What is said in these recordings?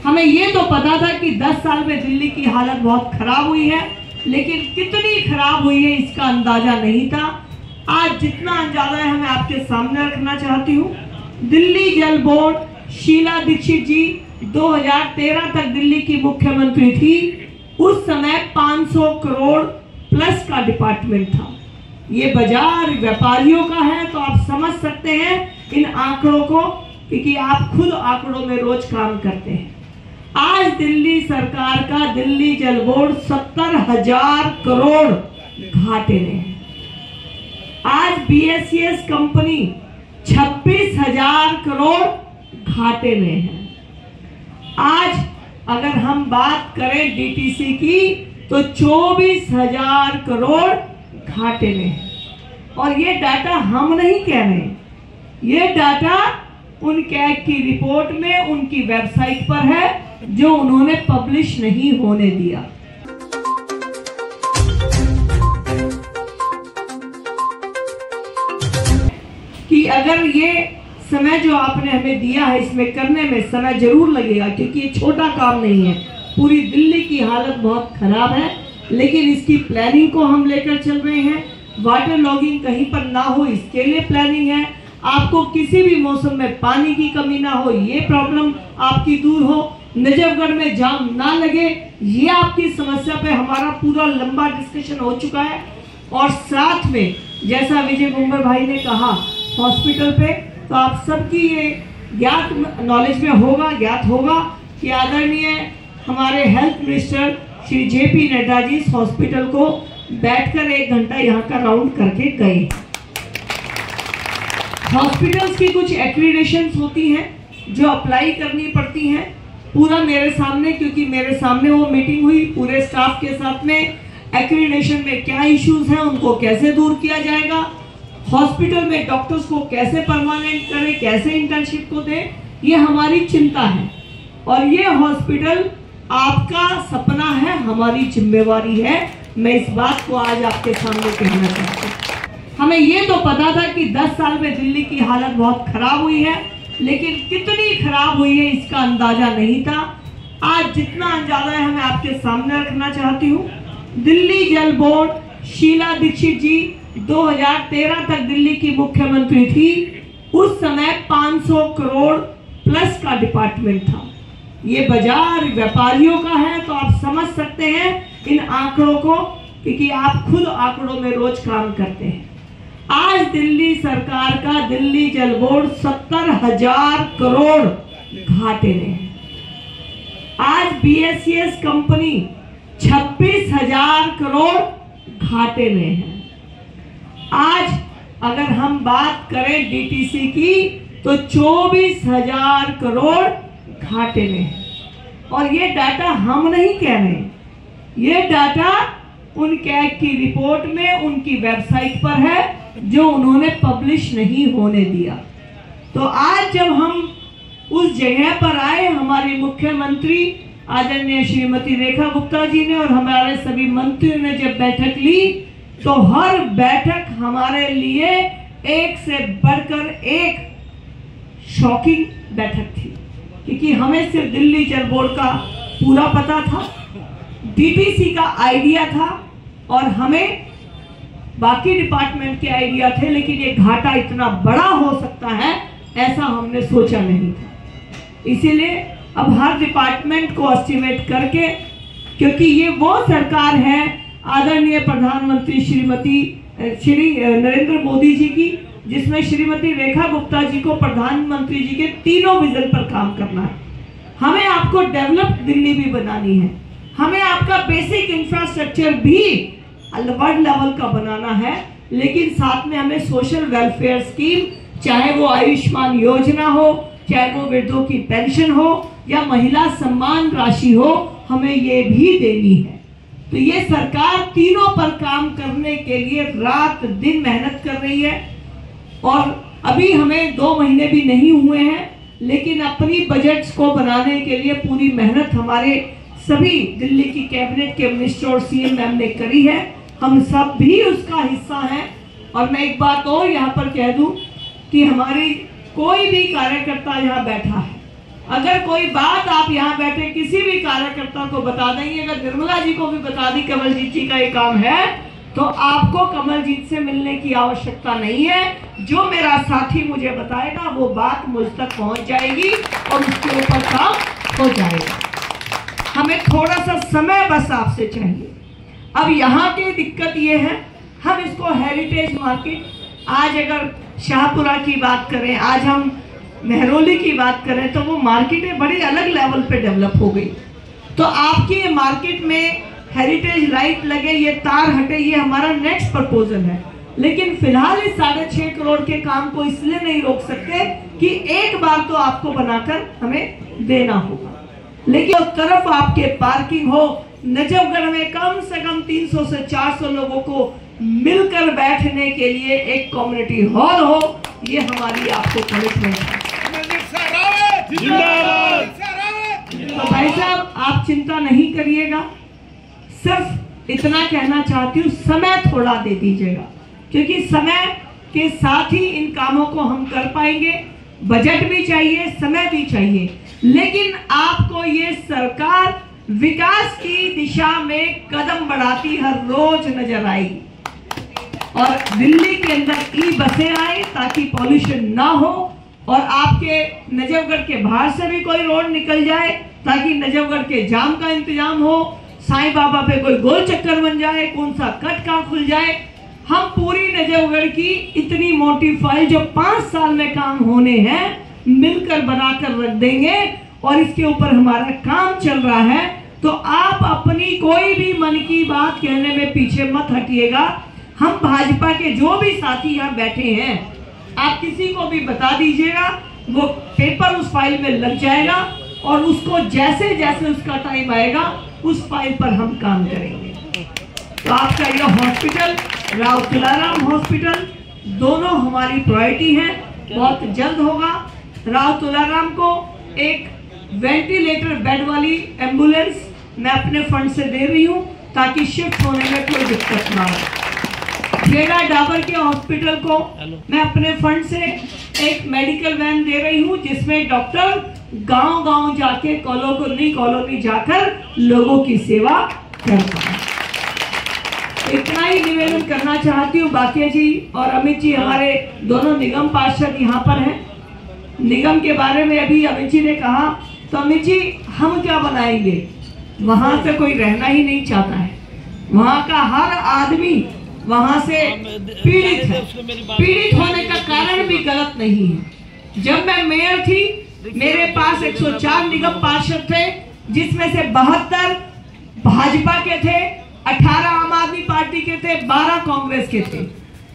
हमें ये तो पता था कि 10 साल में दिल्ली की हालत बहुत खराब हुई है, लेकिन कितनी खराब हुई है इसका अंदाजा नहीं था। आज जितना अंदाजा है मैं आपके सामने रखना चाहती हूँ। दिल्ली जल बोर्ड, शीला दीक्षित जी 2013 तक दिल्ली की मुख्यमंत्री थी। उस समय 500 करोड़ प्लस का डिपार्टमेंट था। ये बाजार व्यापारियों का है, तो आप समझ सकते हैं इन आंकड़ों को, क्योंकि आप खुद आंकड़ों में रोज काम करते हैं। आज दिल्ली सरकार का दिल्ली जल बोर्ड 70,000 करोड़ घाटे में है। आज बीएसईएस कंपनी 26,000 करोड़ घाटे में है। आज अगर हम बात करें डीटीसी की तो 24,000 करोड़ घाटे में है। और ये डाटा हम नहीं कह रहे, ये डाटा उन कैग की रिपोर्ट में उनकी वेबसाइट पर है, जो उन्होंने पब्लिश नहीं होने दिया। कि अगर ये समय जो आपने हमें दिया है, इसमें करने में समय जरूर लगेगा, क्योंकि ये छोटा काम नहीं है। पूरी दिल्ली की हालत बहुत खराब है, लेकिन इसकी प्लानिंग को हम लेकर चल रहे हैं। वाटर लॉगिंग कहीं पर ना हो, इसके लिए प्लानिंग है। आपको किसी भी मौसम में पानी की कमी ना हो, ये प्रॉब्लम आपकी दूर हो। नजफगढ़ में जाम ना लगे, ये आपकी समस्या पे हमारा पूरा लंबा डिस्कशन हो चुका है। और साथ में जैसा विजय कुंवर भाई ने कहा हॉस्पिटल पे, तो आप सबकी ये ज्ञात नॉलेज में होगा, ज्ञात होगा कि आदरणीय हमारे हेल्थ मिनिस्टर श्री जेपी नड्डा जी इस हॉस्पिटल को बैठकर 1 घंटा यहाँ का राउंड करके गए। हॉस्पिटल्स की कुछ एक्रीडेशंस होती हैं जो अप्लाई करनी पड़ती हैं, पूरा मेरे सामने, क्योंकि मेरे सामने वो मीटिंग हुई पूरे स्टाफ के साथ में। एक्रीडेशन में क्या इश्यूज हैं, उनको कैसे दूर किया जाएगा, हॉस्पिटल में डॉक्टर्स को कैसे परमानेंट करें, कैसे इंटर्नशिप को दें, ये हमारी चिंता है। और ये हॉस्पिटल आपका सपना है, हमारी जिम्मेवारी है। मैं इस बात को आज आपके सामने कहना चाहती हूँ। हमें ये तो पता था कि 10 साल में दिल्ली की हालत बहुत खराब हुई है, लेकिन कितनी खराब हुई है इसका अंदाजा नहीं था। आज जितना अंदाजा है मैं आपके सामने रखना चाहती हूँ। दिल्ली जल बोर्ड, शीला दीक्षित जी 2013 तक दिल्ली की मुख्यमंत्री थी। उस समय 500 करोड़ प्लस का डिपार्टमेंट था। ये बाजार व्यापारियों का है, तो आप समझ सकते हैं इन आंकड़ों को, क्योंकि आप खुद आंकड़ों में रोज काम करते हैं। आज दिल्ली सरकार का दिल्ली जल बोर्ड 70,000 करोड़ घाटे में है। आज बीएसईएस कंपनी 26,000 करोड़ घाटे में है। आज अगर हम बात करें डीटीसी की तो 24,000 करोड़ घाटे में है। और ये डाटा हम नहीं कह रहे, ये डाटा उन कैग की रिपोर्ट में उनकी वेबसाइट पर है, जो उन्होंने पब्लिश नहीं होने दिया। तो आज जब हम उस जगह पर आए, हमारी मुख्यमंत्री आदरणीय श्रीमती रेखा गुप्ता जी ने और हमारे सभी मंत्रियों ने जब बैठक ली, तो हर बैठक हमारे लिए एक से बढ़कर एक शॉकिंग बैठक थी, क्योंकि हमें सिर्फ दिल्ली जल बोर्ड का पूरा पता था, डीटीसी का आइडिया था, और हमें बाकी डिपार्टमेंट के आइडिया थे, लेकिन ये घाटा इतना बड़ा हो सकता है ऐसा हमने सोचा नहीं था। इसीलिए अब हर डिपार्टमेंट को एस्टिमेट करके, क्योंकि ये वो सरकार है आदरणीय प्रधानमंत्री श्री नरेंद्र मोदी जी की, जिसमें श्रीमती रेखा गुप्ता जी को प्रधानमंत्री जी के तीनों विजन पर काम करना है। हमें आपको डेवलप्ड दिल्ली भी बनानी है, हमें आपका बेसिक इंफ्रास्ट्रक्चर भी वर्ल्ड लेवल का बनाना है, लेकिन साथ में हमें सोशल वेलफेयर स्कीम, चाहे वो आयुष्मान योजना हो, चाहे वो वृद्धों की पेंशन हो, या महिला सम्मान राशि हो, हमें ये भी देनी है। तो ये सरकार तीनों पर काम करने के लिए रात दिन मेहनत कर रही है। और अभी हमें 2 महीने भी नहीं हुए हैं, लेकिन अपनी बजट्स को बनाने के लिए पूरी मेहनत हमारे सभी दिल्ली की कैबिनेट के मिनिस्टर और सीएम मैम ने करी है। हम सब भी उसका हिस्सा हैं। और मैं एक बात और यहाँ पर कह दूं कि हमारी कोई भी कार्यकर्ता यहाँ बैठा है, अगर कोई बात आप यहाँ बैठे किसी भी कार्यकर्ता को बता देंगे, अगर निर्मला जी को भी बता दी कमलजीत जी का ये काम है, तो आपको कमलजीत से मिलने की आवश्यकता नहीं है। जो मेरा साथी मुझे बताएगा वो बात मुझ तक पहुंच जाएगी और उसके ऊपर काम हो जाएगा। हमें थोड़ा सा समय बस आपसे चाहिए। अब यहाँ की दिक्कत ये है, हम इसको हेरिटेज मार्केट, आज अगर शाहपुरा की बात करें, आज हम मेहरौली की बात करें, तो वो मार्केटें बड़ी अलग लेवल पे डेवलप हो गई। तो आपकी ये मार्केट में हेरिटेज लाइट लगे, ये तार हटे, ये हमारा नेक्स्ट प्रपोजल है। लेकिन फिलहाल इस 6.5 करोड़ के काम को इसलिए नहीं रोक सकते कि एक बार तो आपको बनाकर हमें देना होगा। लेकिन उस तरफ आपके पार्किंग हो, नजफगढ़ में कम से कम 300 से 400 लोगों को मिलकर बैठने के लिए एक कम्युनिटी हॉल हो, ये हमारी आपको कमिटमेंट है। तो भाई साहब आप चिंता नहीं करिएगा, सिर्फ इतना कहना चाहती हूँ, समय थोड़ा दे दीजिएगा, क्योंकि समय के साथ ही इन कामों को हम कर पाएंगे। बजट भी चाहिए, समय भी चाहिए, लेकिन आपको ये सरकार विकास की दिशा में कदम बढ़ाती हर रोज नजर आएगी। और दिल्ली के अंदर ई बसें आए ताकि पॉल्यूशन ना हो, और आपके नजफगढ़ के बाहर से भी कोई रोड निकल जाए ताकि नजफगढ़ के जाम का इंतजाम हो, साईं बाबा पे कोई गोल चक्कर बन जाए, कौन सा कट कहाँ खुल जाए। हम पूरी नजफगढ़ की इतनी मोटी फाइल जो 5 साल में काम होने हैं मिलकर बनाकर रख देंगे, और इसके ऊपर हमारा काम चल रहा है। तो आप अपनी कोई भी मन की बात कहने में पीछे मत हटिएगा। हम भाजपा के जो भी साथी यहाँ बैठे हैं, आप किसी को भी बता दीजिएगा, वो पेपर उस फाइल में लग जाएगा, और उसको जैसे जैसे उसका टाइम आएगा उस फाइल पर हम काम करेंगे। तो आपका यह हॉस्पिटल, राव तुलाराम हॉस्पिटल, दोनों हमारी प्रायोरिटी है, बहुत जल्द होगा। राव तुलाराम को एक वेंटिलेटर बेड वाली एम्बुलेंस मैं अपने फंड से दे रही हूँ ताकि शिफ्ट होने में कोई दिक्कत ना हो। खेड़ा डाबर के हॉस्पिटल को मैं अपने फंड से एक मेडिकल वैन दे रही हूँ, जिसमें डॉक्टर गांव-गांव जाके कॉलोनी जाकर लोगों की सेवा करता है। इतना ही निवेदन करना चाहती हूँ। बाकी जी और अमित जी हमारे दोनों निगम पार्षद यहाँ पर हैं। निगम के बारे में अभी अमित जी ने कहा, तो अमित जी हम क्या बनाएंगे? वहां से कोई रहना ही नहीं चाहता है, वहां का हर आदमी वहां से पीड़ित है। पीड़ित होने का कारण भी गलत नहीं है। जब मैं मेयर थी, मेरे पास 104 निगम पार्षद थे, जिसमें से 72 भाजपा के थे, 18 आम आदमी पार्टी के थे, 12 कांग्रेस के थे।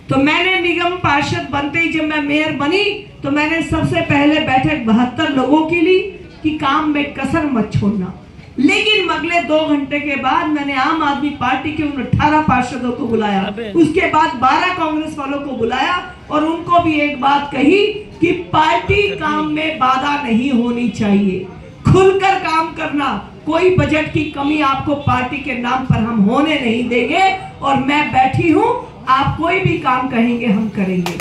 तो मैंने निगम पार्षद बनते ही जब मैं मेयर बनी, तो मैंने सबसे पहले बैठक 72 लोगों की ली कि काम में कसर मत छोड़ना। लेकिन अगले 2 घंटे के बाद मैंने आम आदमी पार्टी के उन 18 पार्षदों को बुलाया, उसके बाद 12 कांग्रेस वालों को बुलाया, और उनको भी एक बात कही कि पार्टी काम में बाधा नहीं होनी चाहिए, खुलकर काम करना, कोई बजट की कमी आपको पार्टी के नाम पर हम होने नहीं देंगे, और मैं बैठी हूं, आप कोई भी काम कहेंगे हम करेंगे।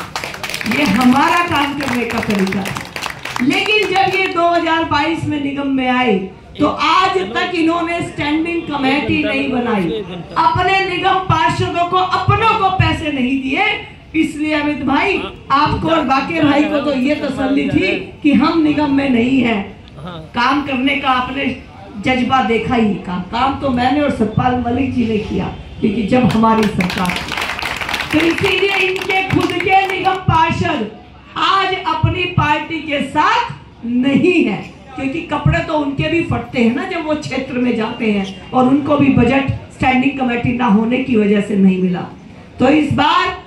ये हमारा काम करने का तरीका है। लेकिन जब ये 2022 में निगम में आए, तो आज तक इन्होंने स्टैंडिंग कमेटी नहीं बनाई, अपने निगम पार्षदों को, अपनों को पैसे नहीं दिए। इसलिए अमित भाई आपको और बाकी भाई को तो ये तसल्ली थी कि हम निगम में नहीं है। काम करने का आपने जज्बा देखा ही, काम तो मैंने और सतपाल मलिक जी ने किया, क्योंकि जब हमारी सरकार थी। तो इसीलिए इनके खुद के निगम पार्षद आज अपनी पार्टी के साथ नहीं है, क्योंकि कपड़े तो उनके भी फटते हैं ना जब वो क्षेत्र में जाते हैं, और उनको भी बजट स्टैंडिंग कमेटी ना होने की वजह से नहीं मिला। तो इस बार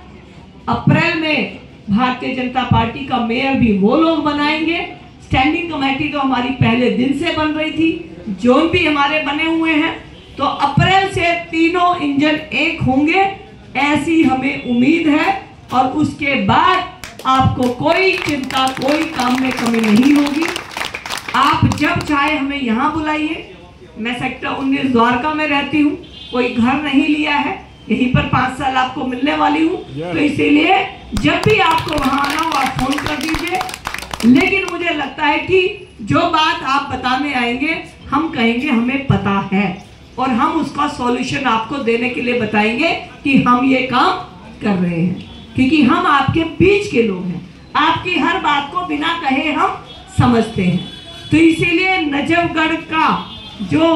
अप्रैल में भारतीय जनता पार्टी का मेयर भी वो लोग बनाएंगे। स्टैंडिंग कमेटी तो हमारी पहले दिन से बन रही थी, जोन भी हमारे बने हुए हैं। तो अप्रैल से तीनों इंजन एक होंगे, ऐसी हमें उम्मीद है। और उसके बाद आपको कोई चिंता, कोई काम में कमी नहीं होगी। आप जब चाहे हमें यहाँ बुलाइए। मैं सेक्टर 19 द्वारका में रहती हूँ, कोई घर नहीं लिया है, यहीं पर 5 साल आपको मिलने वाली हूँ। तो इसीलिए जब भी आपको वहाँ आना हो आप फोन कर दीजिए। लेकिन मुझे लगता है कि जो बात आप बताने आएंगे हम कहेंगे हमें पता है, और हम उसका सॉल्यूशन आपको देने के लिए बताएंगे कि हम ये काम कर रहे हैं, क्योंकि हम आपके बीच के लोग हैं। आपकी हर बात को बिना कहे हम समझते हैं। तो इसीलिए नजफगढ़ का जो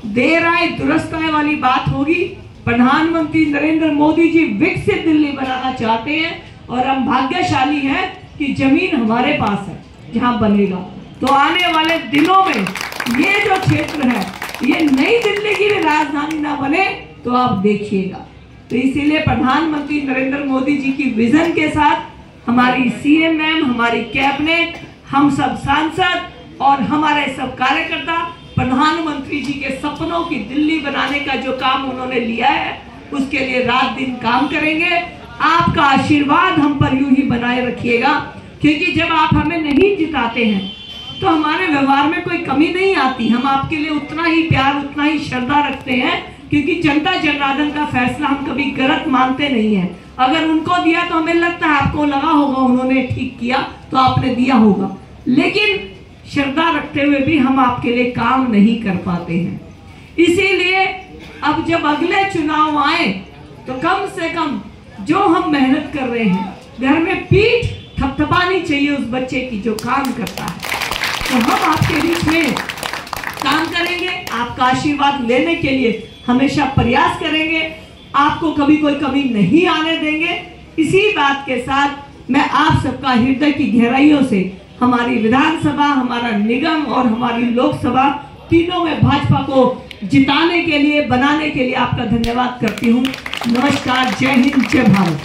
देर आए दुरुस्त आए वाली बात होगी, प्रधानमंत्री नरेंद्र मोदी जी विकसित दिल्ली बनाना चाहते हैं, और हम भाग्यशाली हैं कि जमीन हमारे पास है जहां बनेगा। तो आने वाले दिनों में ये जो क्षेत्र है, ये नई दिल्ली की भी राजधानी ना बने तो आप देखिएगा। तो इसीलिए प्रधानमंत्री नरेंद्र मोदी जी की विजन के साथ हमारी सीएम मैम, हमारी कैबिनेट, हम सब सांसद और हमारे सब कार्यकर्ता प्रधानमंत्री जी के सपनों की दिल्ली बनाने का जो काम उन्होंने लिया है उसके लिए रात दिन काम करेंगे। आपका आशीर्वाद हम पर यूं ही बनाए रखिएगा, क्योंकि जब आप हमें नहीं जिताते हैं तो हमारे व्यवहार में कोई कमी नहीं आती। हम आपके लिए उतना ही प्यार, उतना ही श्रद्धा रखते हैं, क्योंकि जनता जनार्दन का फैसला हम कभी गलत मानते नहीं हैं। अगर उनको दिया तो हमें लगता है आपको लगा होगा उन्होंने ठीक किया तो आपने दिया होगा, लेकिन श्रद्धा रखते हुए भी हम आपके लिए काम नहीं कर पाते हैं। इसीलिए अब जब अगले चुनाव आए तो कम से कम जो हम मेहनत कर रहे हैं, घर में पीठ थपथपानी चाहिए उस बच्चे की जो काम करता है। तो हम आपके बीच में काम करेंगे, आपका आशीर्वाद लेने के लिए हमेशा प्रयास करेंगे, आपको कभी कोई कमी नहीं आने देंगे। इसी बात के साथ मैं आप सबका हृदय की गहराइयों से हमारी विधानसभा, हमारा निगम और हमारी लोकसभा तीनों में भाजपा को जिताने के लिए, बनाने के लिए आपका धन्यवाद करती हूँ। नमस्कार, जय हिंद, जय भारत।